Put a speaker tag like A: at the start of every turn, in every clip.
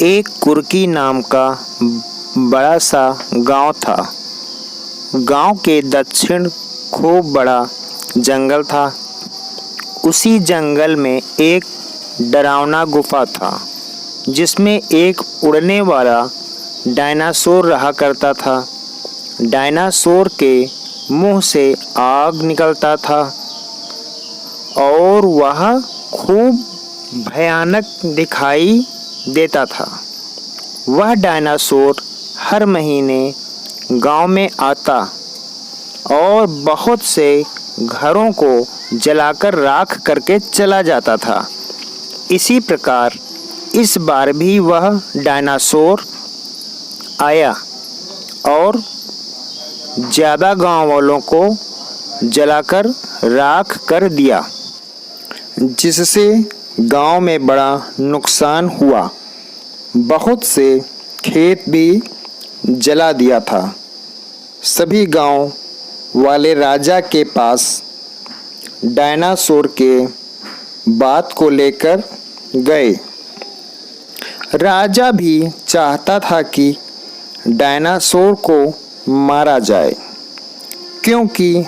A: एक कुर्की नाम का बड़ा सा गांव था। गांव के दक्षिण खूब बड़ा जंगल था। उसी जंगल में एक डरावना गुफा था जिसमें एक उड़ने वाला डायनासोर रहा करता था। डायनासोर के मुंह से आग निकलता था और वह खूब भयानक दिखाई देता था। वह डायनासोर हर महीने गांव में आता और बहुत से घरों को जलाकर राख करके चला जाता था। इसी प्रकार इस बार भी वह डायनासोर आया और ज़्यादा गांव वालों को जलाकर राख कर दिया, जिससे गांव में बड़ा नुकसान हुआ। बहुत से खेत भी जला दिया था। सभी गांव वाले राजा के पास डायनासोर के बात को लेकर गए। राजा भी चाहता था कि डायनासोर को मारा जाए, क्योंकि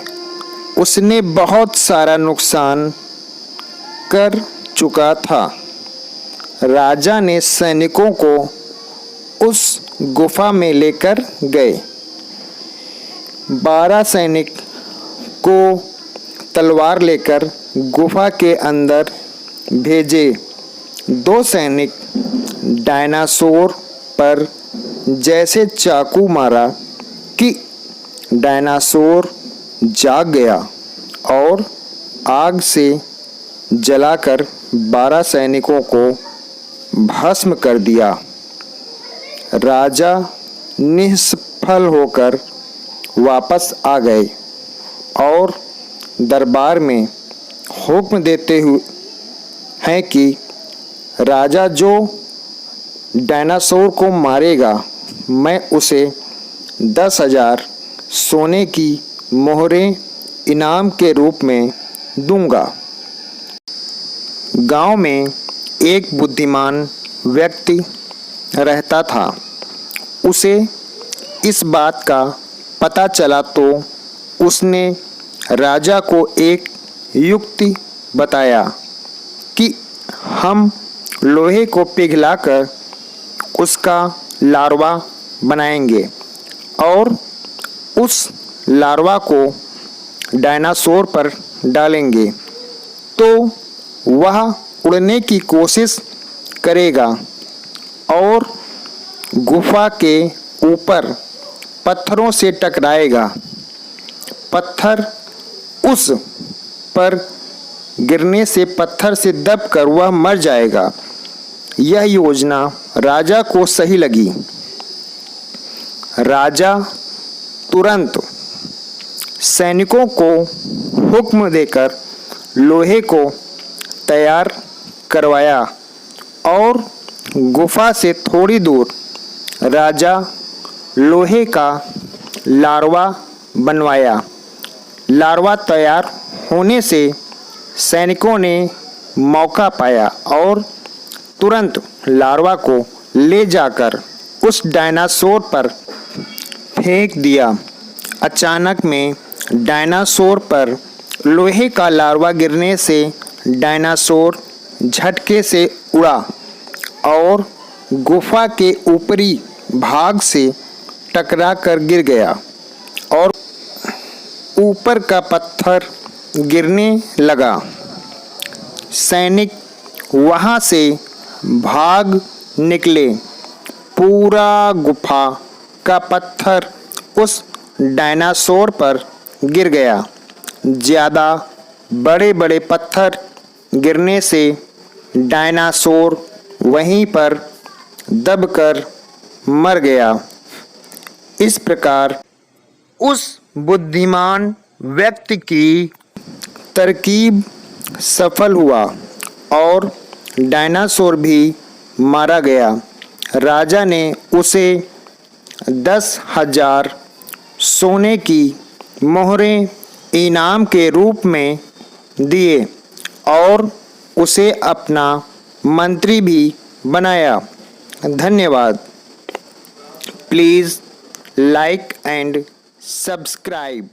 A: उसने बहुत सारा नुकसान कर चुका था। राजा ने सैनिकों को उस गुफा में लेकर गए। 12 सैनिक को तलवार लेकर गुफा के अंदर भेजे। 2 सैनिक डायनासोर पर जैसे चाकू मारा कि डायनासोर जाग गया और आग से जलाकर 12 सैनिकों को भस्म कर दिया। राजा निष्फल होकर वापस आ गए और दरबार में हुक्म देते हुए हैं कि राजा जो डायनासोर को मारेगा, मैं उसे 10,000 सोने की मोहरें इनाम के रूप में दूंगा। गांव में एक बुद्धिमान व्यक्ति रहता था। उसे इस बात का पता चला तो उसने राजा को एक युक्ति बताया कि हम लोहे को पिघलाकर उसका लार्वा बनाएंगे और उस लार्वा को डायनासोर पर डालेंगे तो वह उड़ने की कोशिश करेगा और गुफा के ऊपर पत्थरों से टकराएगा। पत्थर उस पर गिरने से पत्थर से दबकर वह मर जाएगा। यह योजना राजा को सही लगी। राजा तुरंत सैनिकों को हुक्म देकर लोहे को तैयार करवाया और गुफा से थोड़ी दूर राजा लोहे का लार्वा बनवाया। लार्वा तैयार होने से सैनिकों ने मौका पाया और तुरंत लार्वा को ले जाकर उस डायनासोर पर फेंक दिया। अचानक में डायनासोर पर लोहे का लार्वा गिरने से डायनासोर झटके से उड़ा और गुफा के ऊपरी भाग से टकरा कर गिर गया और ऊपर का पत्थर गिरने लगा। सैनिक वहां से भाग निकले। पूरा गुफा का पत्थर उस डायनासोर पर गिर गया। ज़्यादा बड़े बड़े पत्थर गिरने से डायनासोर वहीं पर दबकर मर गया। इस प्रकार उस बुद्धिमान व्यक्ति की तरकीब सफल हुआ और डायनासोर भी मारा गया। राजा ने उसे 10,000 सोने की मोहरें इनाम के रूप में दिए और उसे अपना मंत्री भी बनाया। धन्यवाद। Please like and subscribe.